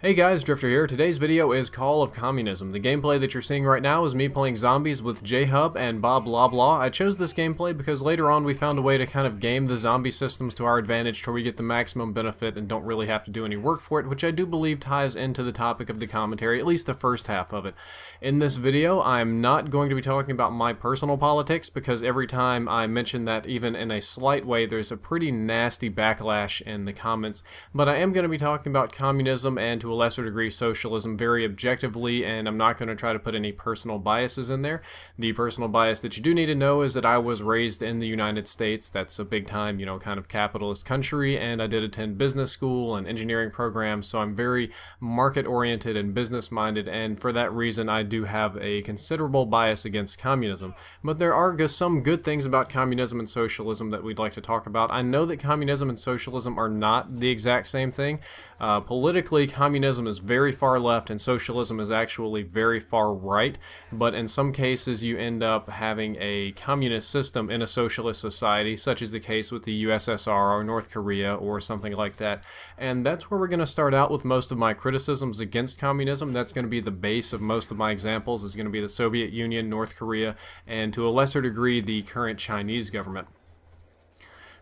Hey guys, Drifter here. Today's video is Call of Communism. The gameplay that you're seeing right now is me playing zombies with J-Hub and Bob Blah Blah. I chose this gameplay because later on we found a way to kind of game the zombie systems to our advantage to where we get the maximum benefit and don't really have to do any work for it, which I do believe ties into the topic of the commentary, at least the first half of it. In this video, I'm not going to be talking about my personal politics because every time I mention that, even in a slight way, there's a pretty nasty backlash in the comments, but I am going to be talking about communism and to a lesser degree socialism very objectively, and I'm not going to try to put any personal biases in there. The personal bias that you do need to know is that I was raised in the United States. That's a big time, kind of capitalist country, and I did attend business school and engineering programs, so I'm very market oriented and business minded, and for that reason I do have a considerable bias against communism. But there are some good things about communism and socialism that we'd like to talk about. I know that communism and socialism are not the exact same thing. Politically, communism is very far left and socialism is actually very far right, but in some cases you end up having a communist system in a socialist society, such as the case with the USSR or North Korea or something like that. And that's where we're going to start out with most of my criticisms against communism. That's going to be the base of most of my examples, is going to be the Soviet Union, North Korea, and to a lesser degree the current Chinese government.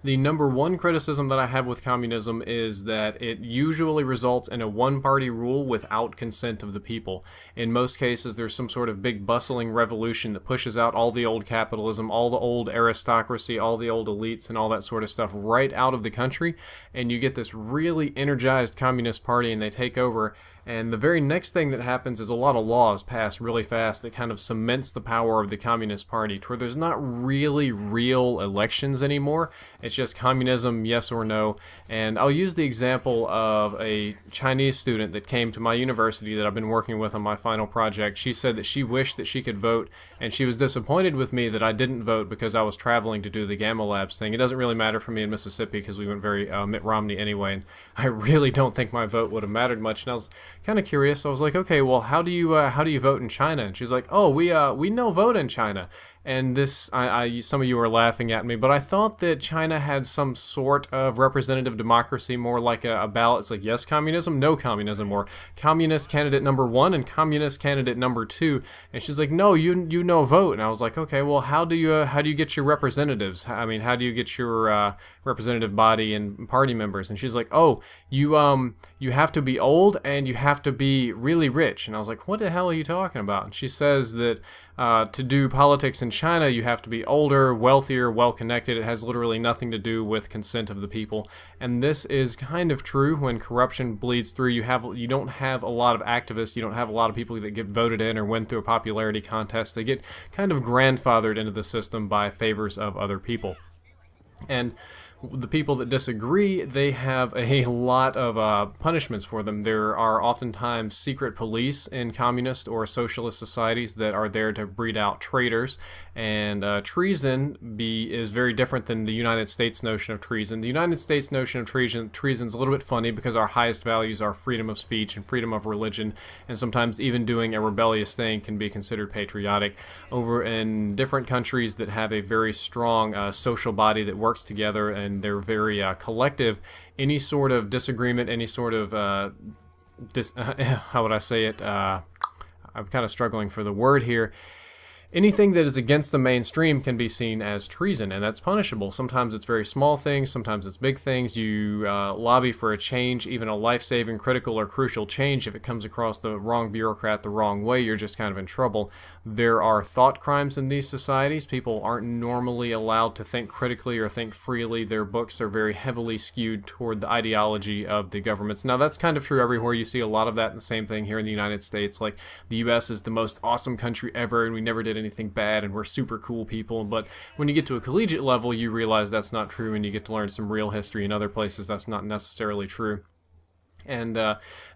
The number one criticism that I have with communism is that it usually results in a one-party rule without consent of the people. In most cases, there's some sort of big bustling revolution that pushes out all the old capitalism, all the old aristocracy, all the old elites, and all that sort of stuff right out of the country, and you get this really energized communist party, and they take over. And the very next thing that happens is a lot of laws pass really fast that kind of cements the power of the Communist Party, to where there's not really real elections anymore. It's just communism, yes or no. And I'll use the example of a Chinese student that came to my university that I've been working with on my final project. She said that she wished that she could vote, and she was disappointed with me that I didn't vote because I was traveling to do the Gamma Labs thing. It doesn't really matter for me in Mississippi because we went very Mitt Romney anyway, and I really don't think my vote would have mattered much. And I was kind of curious. So I was like, okay, well, how do you vote in China? And she's like, oh, we no vote in China. And this, some of you are laughing at me, but I thought that China had some sort of representative democracy, more like a ballot. It's like, yes, communism, no communism, or communist candidate number 1 and communist candidate number 2. And she's like, no, you no vote. And I was like, okay, well, how do you get your representatives? I mean, how do you get your representative body and party members? And she's like, oh, you have to be old and you have to be really rich. And I was like, what the hell are you talking about? And she says that to do politics in China, you have to be older, wealthier, well-connected. It has literally nothing to do with consent of the people. And this is kind of true. When corruption bleeds through, you don't have a lot of activists, you don't have a lot of people that get voted in or win through a popularity contest. They get kind of grandfathered into the system by favors of other people. And the people that disagree, they have a lot of punishments for them. There are oftentimes secret police in communist or socialist societies that are there to breed out traitors, and treason is very different than the United States notion of treason. The United States notion of treason is a little bit funny because our highest values are freedom of speech and freedom of religion, and sometimes even doing a rebellious thing can be considered patriotic. Over in different countries that have a very strong social body that works together and they're very collective, any sort of disagreement, any sort of how would I say it? I'm kind of struggling for the word here. Anything that is against the mainstream can be seen as treason, and that's punishable. Sometimes it's very small things, sometimes it's big things. You lobby for a change, even a life-saving, critical, or crucial change. If it comes across the wrong bureaucrat the wrong way, you're just kind of in trouble. There are thought crimes in these societies. People aren't normally allowed to think critically or think freely. Their books are very heavily skewed toward the ideology of the governments. Now, that's kind of true everywhere. You see a lot of that, and the same thing here in the United States. Like, the U.S. is the most awesome country ever, and we never did anything bad, and we're super cool people. But when you get to a collegiate level, you realize that's not true, and you get to learn some real history. In other places, that's not necessarily true. And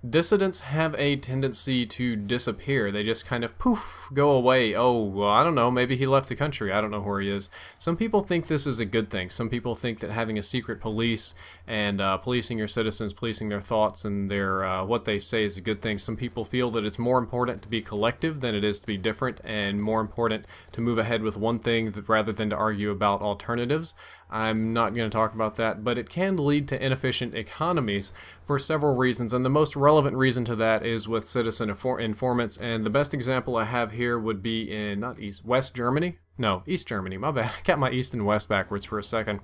dissidents have a tendency to disappear. They just kind of poof, go away. Oh, well, I don't know, maybe he left the country. I don't know where he is. Some people think this is a good thing. Some people think that having a secret police and policing your citizens, policing their thoughts and their what they say is a good thing. Some people feel that it's more important to be collective than it is to be different, and more important to move ahead with one thing rather than to argue about alternatives. I'm not going to talk about that, but it can lead to inefficient economies for several reasons, and the most relevant reason to that is with citizen informants, and the best example I have here would be in, West Germany? No, East Germany, my bad. I got my East and West backwards for a second.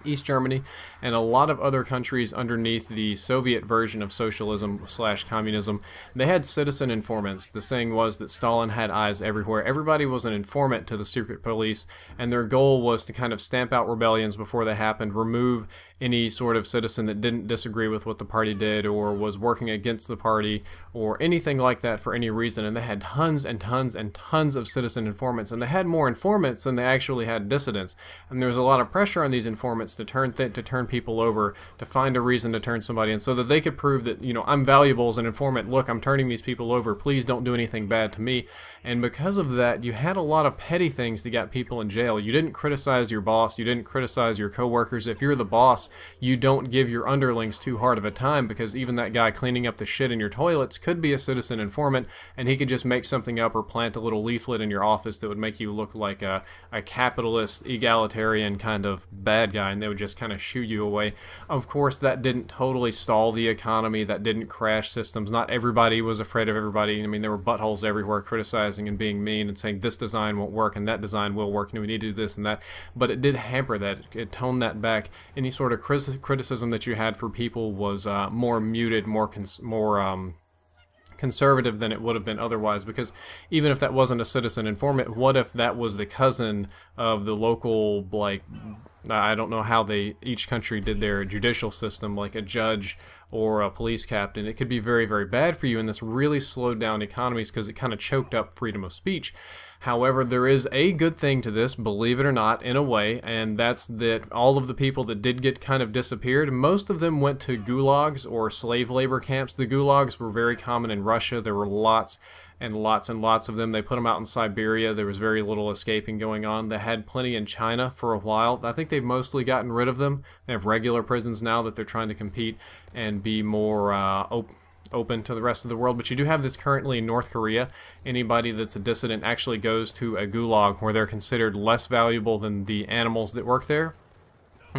East Germany and a lot of other countries underneath the Soviet version of socialism / communism, they had citizen informants. The saying was that Stalin had eyes everywhere. Everybody was an informant to the secret police, and their goal was to kind of stamp out rebellions before they happened, remove any sort of citizen that didn't disagree with what the party did or was working against the party or anything like that for any reason. And they had tons and tons and tons of citizen informants, and they had more informants than they actually had dissidents. And there was a lot of pressure on these informants to turn people over, to find a reason to turn somebody in, so that they could prove that, you know, I'm valuable as an informant. Look, I'm turning these people over. Please don't do anything bad to me. And because of that, you had a lot of petty things that got people in jail. You didn't criticize your boss. You didn't criticize your coworkers. If you're the boss, you don't give your underlings too hard of a time, because even that guy cleaning up the shit in your toilets could be a citizen informant, and he could just make something up or plant a little leaflet in your office that would make you look like a capitalist, egalitarian kind of bad guy, and they would just kind of shoo you away. Of course, that didn't totally stall the economy. That didn't crash systems. Not everybody was afraid of everybody. I mean, there were buttholes everywhere criticizing and being mean and saying this design won't work and that design will work and we need to do this and that. But it did hamper that. It toned that back. Any sort of criticism that you had for people was more muted, more conservative than it would have been otherwise, because even if that wasn't a citizen informant, what if that was the cousin of the local, like, I don't know how each country did their judicial system, like a judge or a police captain. It could be very, very bad for you, and this really slowed down economies because it kind of choked up freedom of speech. However, there is a good thing to this, believe it or not, in a way, and that's that all of the people that did get kind of disappeared, most of them went to gulags or slave labor camps. The gulags were very common in Russia. There were lots and lots and lots of them. They put them out in Siberia. There was very little escaping going on. They had plenty in China for a while. I think they've mostly gotten rid of them. They have regular prisons now that they're trying to compete and be more open to the rest of the world. But you do have this currently in North Korea. Anybody that's a dissident actually goes to a gulag where they're considered less valuable than the animals that work there.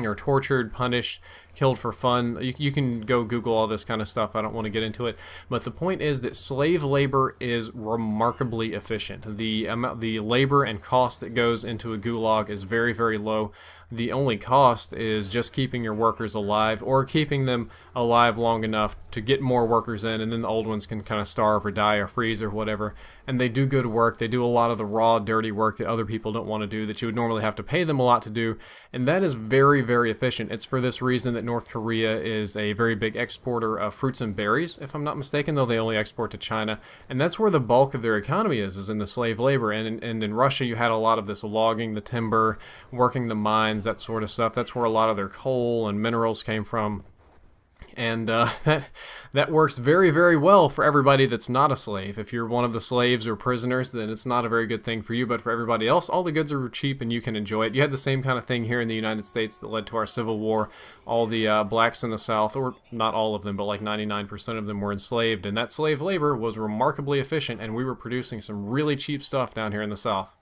You're tortured, punished, killed for fun. You can go Google all this kind of stuff. I don't want to get into it. But the point is that slave labor is remarkably efficient. The labor and cost that goes into a gulag is very, very low. The only cost is just keeping your workers alive, or keeping them alive long enough to get more workers in, and then the old ones can kind of starve or die or freeze or whatever. And they do good work. They do a lot of the raw, dirty work that other people don't want to do, that you would normally have to pay them a lot to do. And that is very, very efficient. It's for this reason that North Korea is a very big exporter of fruits and berries, if I'm not mistaken, though they only export to China. And that's where the bulk of their economy is in the slave labor. And in Russia, you had a lot of this logging, the timber, working the mines, that sort of stuff. That's where a lot of their coal and minerals came from. And that works very, very well for everybody that's not a slave. If you're one of the slaves or prisoners, then it's not a very good thing for you. But for everybody else, all the goods are cheap and you can enjoy it. You had the same kind of thing here in the United States that led to our Civil War. All the blacks in the South, or not all of them, but like 99% of them were enslaved. And that slave labor was remarkably efficient, and we were producing some really cheap stuff down here in the South.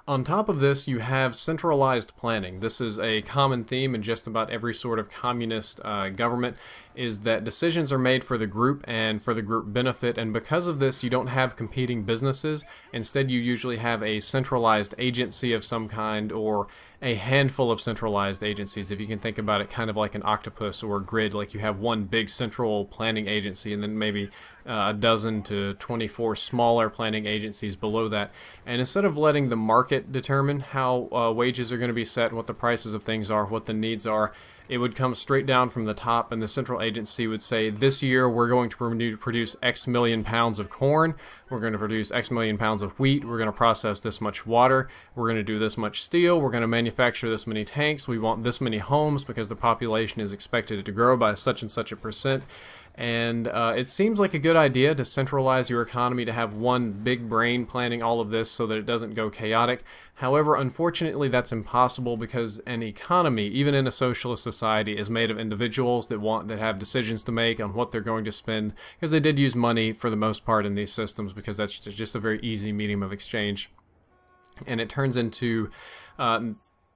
On top of this, you have centralized planning. This is a common theme in just about every sort of communist government, is that decisions are made for the group and for the group benefit, and because of this, you don't have competing businesses. Instead, you usually have a centralized agency of some kind, or a handful of centralized agencies. If you can think about it kind of like an octopus or a grid, like you have one big central planning agency and then maybe a dozen to 24 smaller planning agencies below that. And instead of letting the market determine how wages are going to be set, what the prices of things are, what the needs are, it would come straight down from the top, and the central agency would say, this year we're going to produce X million pounds of corn, we're going to produce X million pounds of wheat, we're going to process this much water, we're going to do this much steel, we're going to manufacture this many tanks, we want this many homes because the population is expected to grow by such and such a percent. And it seems like a good idea to centralize your economy, to have one big brain planning all of this so that it doesn't go chaotic. However, unfortunately, that's impossible, because an economy, even in a socialist society, is made of individuals that have decisions to make on what they're going to spend, because they did use money for the most part in these systems, because that's just a very easy medium of exchange. And it turns into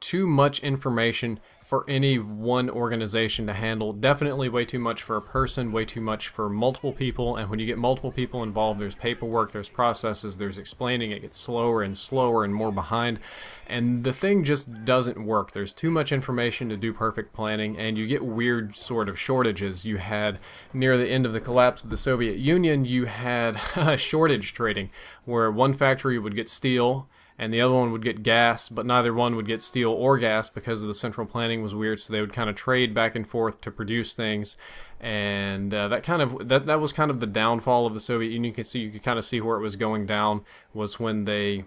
too much information for any one organization to handle. Definitely way too much for a person, way too much for multiple people, and when you get multiple people involved, there's paperwork, there's processes, there's explaining, it gets slower and slower and more behind, and the thing just doesn't work. There's too much information to do perfect planning, and you get weird sort of shortages. You had, near the end of the collapse of the Soviet Union, you had shortage trading, where one factory would get steel, and the other one would get gas, but neither one would get steel or gas because of the central planning was weird, so they would kind of trade back and forth to produce things, and that was kind of the downfall of the Soviet Union. You could kind of see where it was going down was when they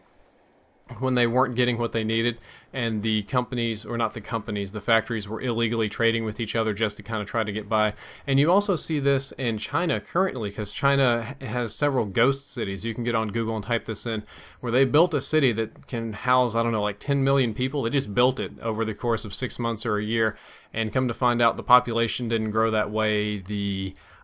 weren't getting what they needed, and the companies, or not the companies, the factories were illegally trading with each other just to kind of try to get by. And you also see this in China currently, because China has several ghost cities. You can get on Google and type this in, where they built a city that can house, I don't know, like 10 million people. They just built it over the course of 6 months or a year, and come to find out the population didn't grow that way.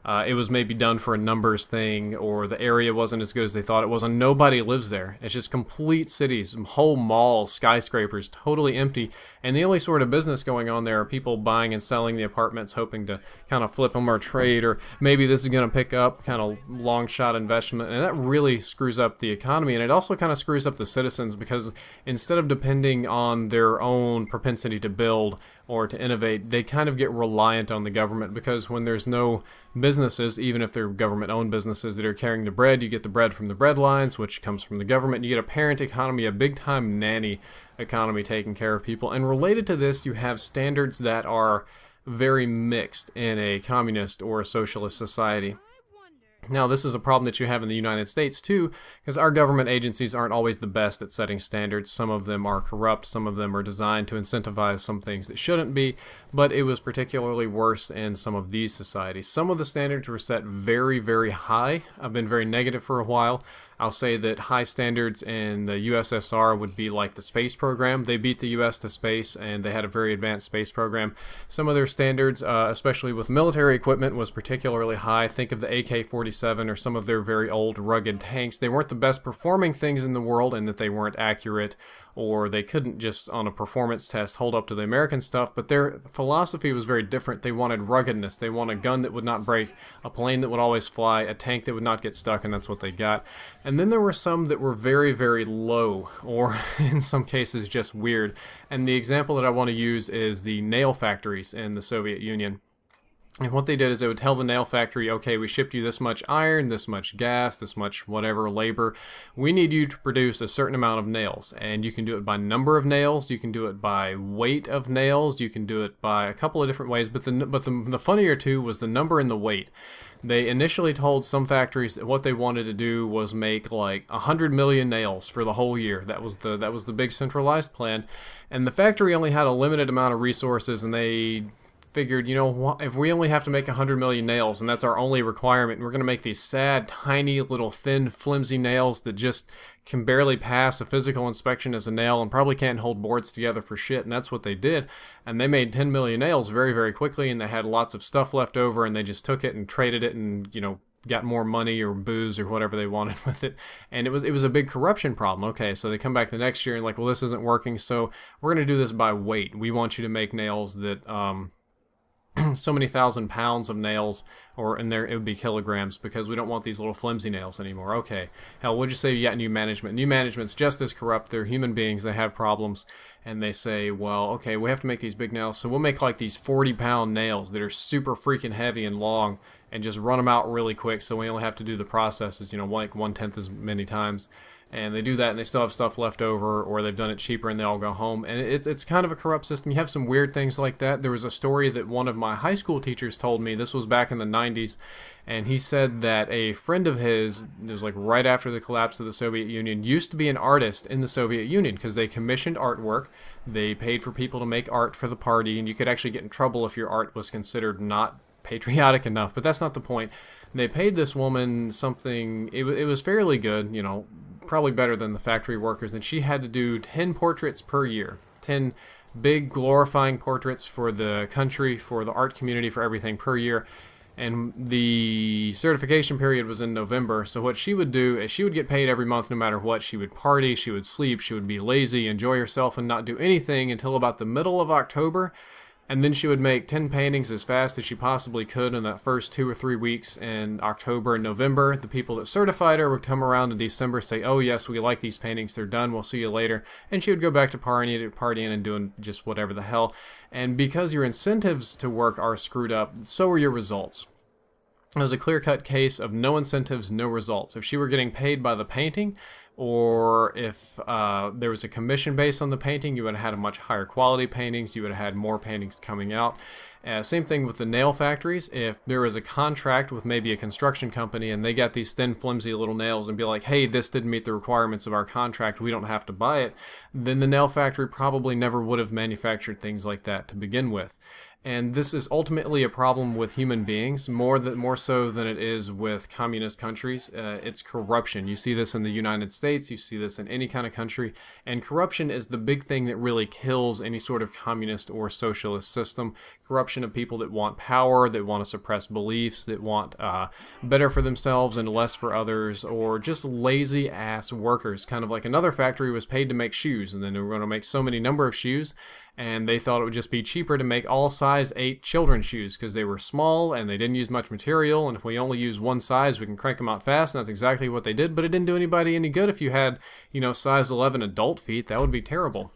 It was maybe done for a numbers thing, or the area wasn't as good as they thought it was, and nobody lives there. It's just complete cities, whole malls, skyscrapers, totally empty, and the only sort of business going on there are people buying and selling the apartments, hoping to kind of flip them or trade, or maybe this is going to pick up, kind of long shot investment, and that really screws up the economy, and it also kind of screws up the citizens, because instead of depending on their own propensity to build or to innovate, they kind of get reliant on the government, because when there's no businesses, even if they're government-owned businesses that are carrying the bread, you get the bread from the bread lines, which comes from the government. You get a parent economy, a big-time nanny economy taking care of people. And related to this, you have standards that are very mixed in a communist or a socialist society. Now, this is a problem that you have in the United States, too, because our government agencies aren't always the best at setting standards. Some of them are corrupt, some of them are designed to incentivize some things that shouldn't be, but it was particularly worse in some of these societies. Some of the standards were set very, very high. I've been very negative for a while. I'll say that high standards in the USSR would be like the space program. They beat the US to space, and they had a very advanced space program. Some of their standards, especially with military equipment, was particularly high. Think of the AK-47 or some of their very old rugged tanks. They weren't the best performing things in the world in that they weren't accurate, or they couldn't just on a performance test hold up to the American stuff, but their philosophy was very different. They wanted ruggedness. They wanted a gun that would not break, a plane that would always fly, a tank that would not get stuck, and that's what they got. And then there were some that were very, very low, or in some cases just weird. And the example that I want to use is the nail factories in the Soviet Union. And what they did is they would tell the nail factory, okay, we shipped you this much iron, this much gas, this much whatever labor. We need you to produce a certain amount of nails. And you can do it by number of nails, you can do it by weight of nails, you can do it by a couple of different ways. But the funnier two was the number and the weight. They initially told some factories that what they wanted to do was make like 100 million nails for the whole year. That was the big centralized plan. And the factory only had a limited amount of resources, and they figured, you know what, if we only have to make 100 million nails and that's our only requirement, and we're going to make these sad, tiny, little, thin, flimsy nails that just can barely pass a physical inspection as a nail and probably can't hold boards together for shit, and that's what they did. And they made 10 million nails very, very quickly, and they had lots of stuff left over, and they just took it and traded it and, you know, got more money or booze or whatever they wanted with it. And it was a big corruption problem. Okay, so they come back the next year and like, well, this isn't working, so we're going to do this by weight. We want you to make nails that so many thousand pounds of nails, or in there it would be kilograms, because we don't want these little flimsy nails anymore. Okay, hell, what'd you say you got new management? New management's just as corrupt. They're human beings, they have problems, and they say, well, okay, we have to make these big nails, so we'll make like these 40-pound nails that are super freaking heavy and long, and just run them out really quick, so we only have to do the processes, you know, like 1/10 as many times. And they do that, and they still have stuff left over, or they've done it cheaper, and they all go home. And it's kind of a corrupt system. You have some weird things like that. There was a story that one of my high school teachers told me. This was back in the 90s, and he said that a friend of his, it was like right after the collapse of the Soviet Union, used to be an artist in the Soviet Union, because they commissioned artwork. They paid for people to make art for the party, and you could actually get in trouble if your art was considered not patriotic enough, but that's not the point. They paid this woman something, it was fairly good, you know, probably better than the factory workers, and she had to do 10 portraits per year. 10 big glorifying portraits for the country, for the art community, for everything per year. And the certification period was in November. So what she would do is she would get paid every month no matter what. She would party, she would sleep, she would be lazy, enjoy herself, and not do anything until about the middle of October. And then she would make 10 paintings as fast as she possibly could in that first 2 or 3 weeks in October and November. The people that certified her would come around in December, say, oh yes, we like these paintings, they're done, we'll see you later. And she would go back to partying and doing just whatever the hell. And because your incentives to work are screwed up, so are your results. It was a clear-cut case of no incentives, no results. If she were getting paid by the painting, or if there was a commission based on the painting, you would have had a much higher quality paintings, you would have had more paintings coming out. Same thing with the nail factories. If there was a contract with maybe a construction company and they got these thin, flimsy little nails and be like, hey, this didn't meet the requirements of our contract, we don't have to buy it, then the nail factory probably never would have manufactured things like that to begin with. And this is ultimately a problem with human beings, more so than it is with communist countries. It's corruption. You see this in the United States, you see this in any kind of country, and corruption is the big thing that really kills any sort of communist or socialist system. Corruption of people that want power, that want to suppress beliefs, that want better for themselves and less for others, or just lazy ass workers. Kind of like another factory was paid to make shoes, and then they were going to make so many number of shoes, and they thought it would just be cheaper to make all size 8 children's shoes because they were small and they didn't use much material, and if we only use one size we can crank them out fast, and that's exactly what they did. But it didn't do anybody any good. If you had, you know, size 11 adult feet, that would be terrible.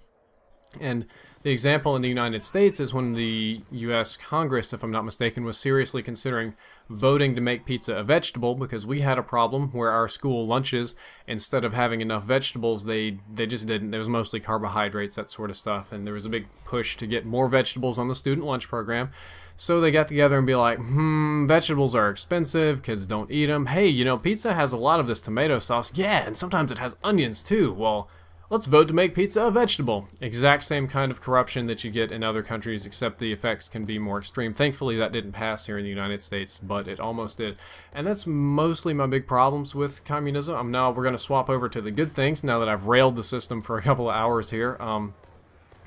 And the example in the United States is when the U.S. Congress, if I'm not mistaken, was seriously considering voting to make pizza a vegetable, because we had a problem where our school lunches, instead of having enough vegetables, they just didn't. There was mostly carbohydrates, that sort of stuff, and there was a big push to get more vegetables on the student lunch program. So they got together and be like, vegetables are expensive, kids don't eat them. Hey, you know, pizza has a lot of this tomato sauce. Yeah, and sometimes it has onions too. Well, let's vote to make pizza a vegetable. Exact same kind of corruption that you get in other countries, except the effects can be more extreme. Thankfully, that didn't pass here in the United States, but it almost did. And that's mostly my big problems with communism. We're going to swap over to the good things now that I've railed the system for a couple of hours here.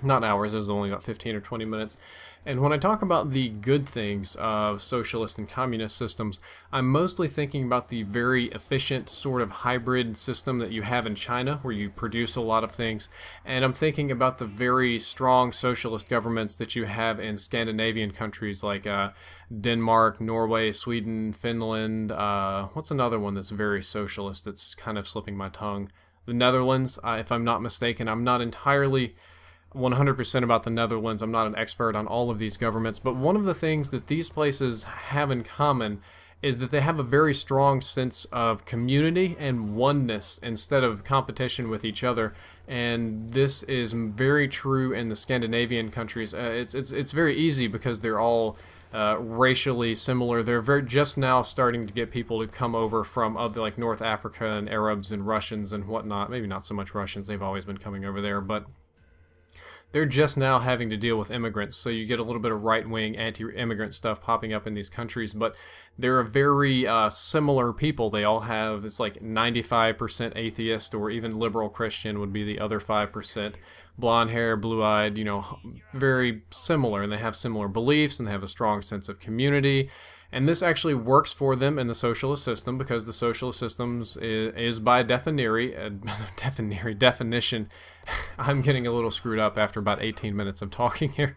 Not hours, it was only about 15 or 20 minutes. And when I talk about the good things of socialist and communist systems, I'm mostly thinking about the very efficient sort of hybrid system that you have in China, where you produce a lot of things. And I'm thinking about the very strong socialist governments that you have in Scandinavian countries like Denmark, Norway, Sweden, Finland. What's another one that's very socialist that's kind of slipping my tongue? The Netherlands, if I'm not mistaken. I'm not entirely 100% about the Netherlands. I'm not an expert on all of these governments, but one of the things that these places have in common is that they have a very strong sense of community and oneness instead of competition with each other. And this is very true in the Scandinavian countries. It's very easy because they're all racially similar. They're just now starting to get people to come over from other, like North Africa, and Arabs and Russians and whatnot. Maybe not so much Russians, they've always been coming over there, but they're just now having to deal with immigrants, so you get a little bit of right-wing anti-immigrant stuff popping up in these countries, but they're a very similar people. They all have, it's like 95% atheist, or even liberal Christian would be the other 5%. Blonde hair, blue-eyed, you know, very similar, and they have similar beliefs, and they have a strong sense of community. And this actually works for them in the socialist system, because the socialist systems is by definition, I'm getting a little screwed up after about 18 minutes of talking here,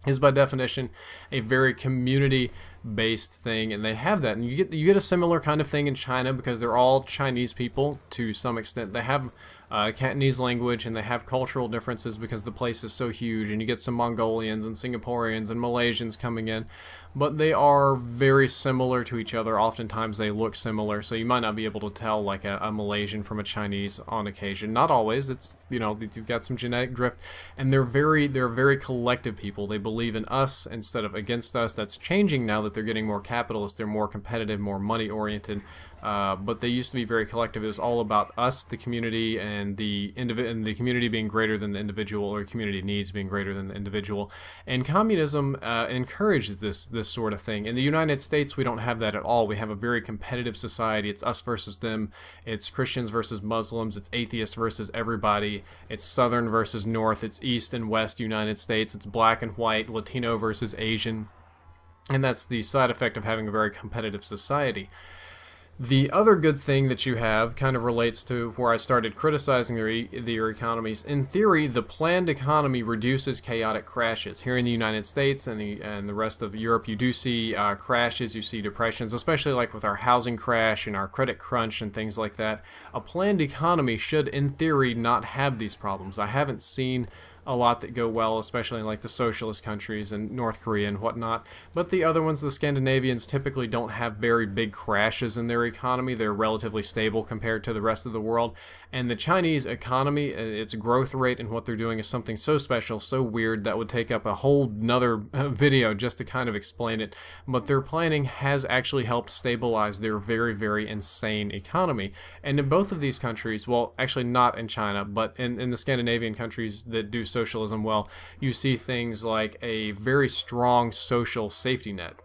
is by definition a very community-based thing, and they have that. And you get a similar kind of thing in China, because they're all Chinese people to some extent. They have Cantonese language, and they have cultural differences because the place is so huge, and you get some Mongolians and Singaporeans and Malaysians coming in, but they are very similar to each other. Oftentimes they look similar, so you might not be able to tell like a Malaysian from a Chinese on occasion. Not always. It's, you know, you've got some genetic drift, and they're very collective people. They believe in us instead of against us. That's changing now that they're getting more capitalist. They're more competitive, more money oriented. But they used to be very collective. It was all about us, the community, and the community being greater than the individual, or community needs being greater than the individual. And communism encourages this sort of thing. In the United States, we don't have that at all. We have a very competitive society. It's us versus them. It's Christians versus Muslims. It's atheists versus everybody. It's Southern versus North. It's East and West United States. It's black and white, Latino versus Asian. And that's the side effect of having a very competitive society. The other good thing that you have kind of relates to where I started criticizing their economies. In theory, the planned economy reduces chaotic crashes. Here in the United States and the rest of Europe, you do see crashes, you see depressions, especially like with our housing crash and our credit crunch and things like that. A planned economy should, in theory, not have these problems. I haven't seen a lot that go well, especially in like the socialist countries and North Korea and whatnot. But the other ones, the Scandinavians, typically don't have very big crashes in their economy. They're relatively stable compared to the rest of the world. And the Chinese economy, its growth rate and what they're doing is something so special, so weird, that would take up a whole nother video just to kind of explain it. But their planning has actually helped stabilize their very, very insane economy. And in both of these countries, well, actually not in China, but in the Scandinavian countries that do socialism well, you see things like a very strong social safety net.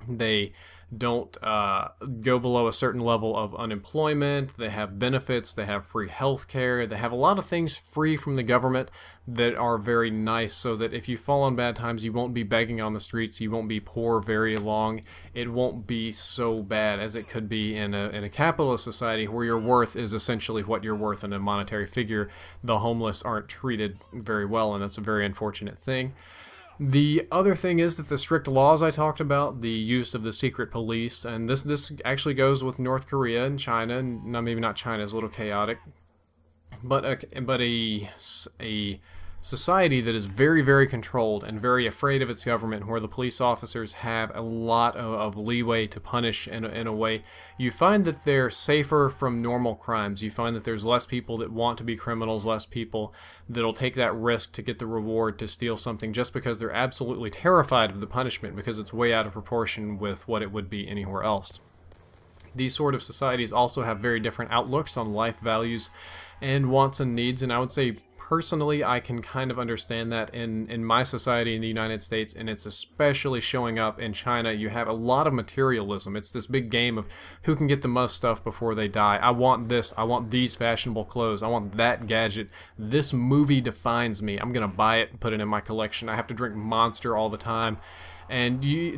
They don't go below a certain level of unemployment. They have benefits. They have free health care. They have a lot of things free from the government that are very nice, so that if you fall on bad times, you won't be begging on the streets. You won't be poor very long. It won't be so bad as it could be in a capitalist society where your worth is essentially what you're worth in a monetary figure. The homeless aren't treated very well, and that's a very unfortunate thing. The other thing is that the strict laws I talked about, the use of the secret police, and this actually goes with North Korea and China, and maybe not China, is a little chaotic, but a society that is very, very controlled and very afraid of its government, where the police officers have a lot of leeway to punish in a way. You find that they're safer from normal crimes. You find that there's less people that want to be criminals, less people that'll take that risk to get the reward to steal something just because they're absolutely terrified of the punishment, because it's way out of proportion with what it would be anywhere else. These sort of societies also have very different outlooks on life values and wants and needs, and I would say personally, I can kind of understand that in my society in the United States, and it's especially showing up in China. You have a lot of materialism. It's this big game of who can get the most stuff before they die. I want this. I want these fashionable clothes. I want that gadget. This movie defines me. I'm going to buy it and put it in my collection. I have to drink Monster all the time. And to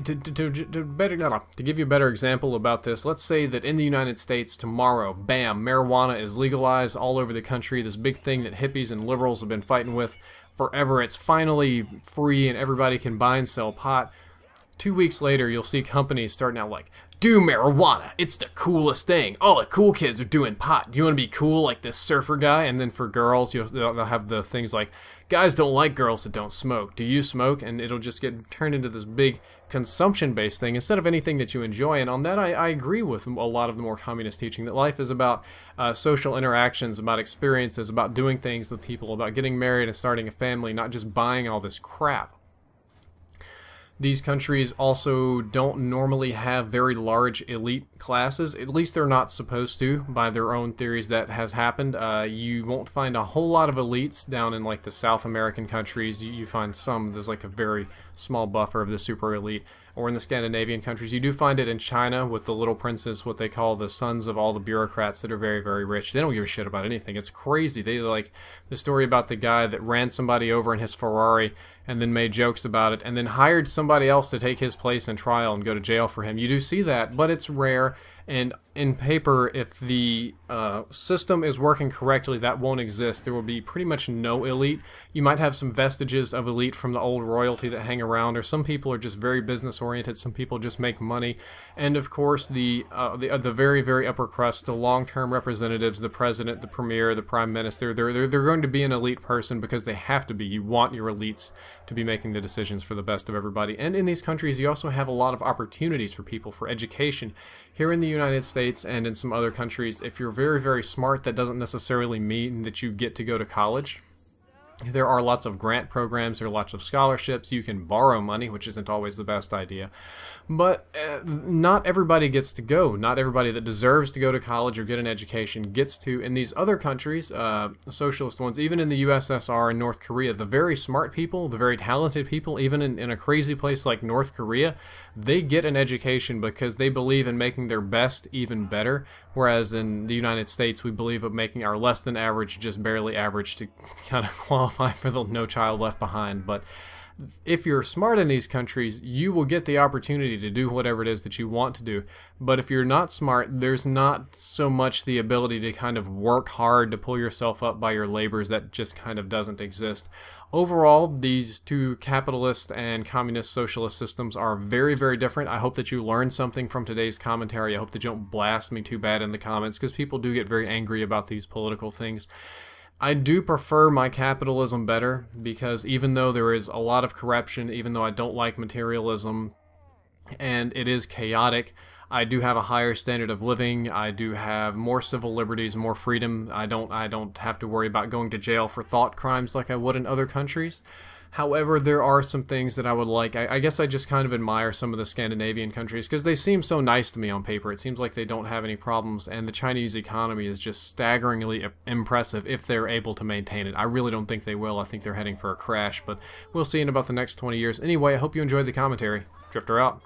give you a better example about this, let's say that in the United States tomorrow, bam, marijuana is legalized all over the country, this big thing that hippies and liberals have been fighting with forever. It's finally free and everybody can buy and sell pot. 2 weeks later, you'll see companies starting out like, do marijuana, it's the coolest thing. All the cool kids are doing pot. Do you want to be cool like this surfer guy? And then for girls, they'll have the things like, guys don't like girls that don't smoke. Do you smoke? And it'll just get turned into this big consumption-based thing instead of anything that you enjoy. And on that, I agree with a lot of the more communist teaching, that life is about social interactions, about experiences, about doing things with people, about getting married and starting a family, not just buying all this crap. These countries also don't normally have very large elite classes. At least they're not supposed to, by their own theories. That has happened. You won't find a whole lot of elites down in like the South American countries. You find some, there's like a very small buffer of the super elite. Or in the Scandinavian countries. You do find it in China with the little princes, what they call the sons of all the bureaucrats that are very, very rich. They don't give a shit about anything. It's crazy. They like the story about the guy that ran somebody over in his Ferrari and then made jokes about it and then hired somebody else to take his place in trial and go to jail for him. You do see that, but it's rare. And in paper, if the system is working correctly, that won't exist. There will be pretty much no elite. You might have some vestiges of elite from the old royalty that hang around, or some people are just very business oriented. Some people just make money, and of course the very, very upper crust, the long-term representatives, the president, the premier, the prime minister. They're going to be an elite person because they have to be. You want your elites to be making the decisions for the best of everybody. And in these countries, you also have a lot of opportunities for people for education. Here in the United States and in some other countries, if you're very, very smart, that doesn't necessarily mean that you get to go to college. There are lots of grant programs, there are lots of scholarships, you can borrow money, which isn't always the best idea. But not everybody gets to go. Not everybody that deserves to go to college or get an education gets to. In these other countries, socialist ones, even in the USSR and North Korea, the very smart people, the very talented people, even in a crazy place like North Korea, they get an education because they believe in making their best even better. Whereas in the United States, we believe of making our less than average just barely average to kind of qualify for the No Child Left Behind. But if you're smart in these countries, you will get the opportunity to do whatever it is that you want to do. But if you're not smart, there's not so much the ability to kind of work hard to pull yourself up by your labors. That just kind of doesn't exist. Overall, these two capitalist and communist socialist systems are very, very different. I hope that you learned something from today's commentary. I hope that you don't blast me too bad in the comments, because people do get very angry about these political things. I do prefer my capitalism better, because even though there is a lot of corruption, even though I don't like materialism, and it is chaotic, I do have a higher standard of living. I do have more civil liberties, more freedom. I don't have to worry about going to jail for thought crimes like I would in other countries. However, there are some things that I would like. I guess I just kind of admire some of the Scandinavian countries because they seem so nice to me on paper. It seems like they don't have any problems, and the Chinese economy is just staggeringly impressive if they're able to maintain it. I really don't think they will. I think they're heading for a crash, but we'll see in about the next 20 years. Anyway, I hope you enjoyed the commentary. Drifter out.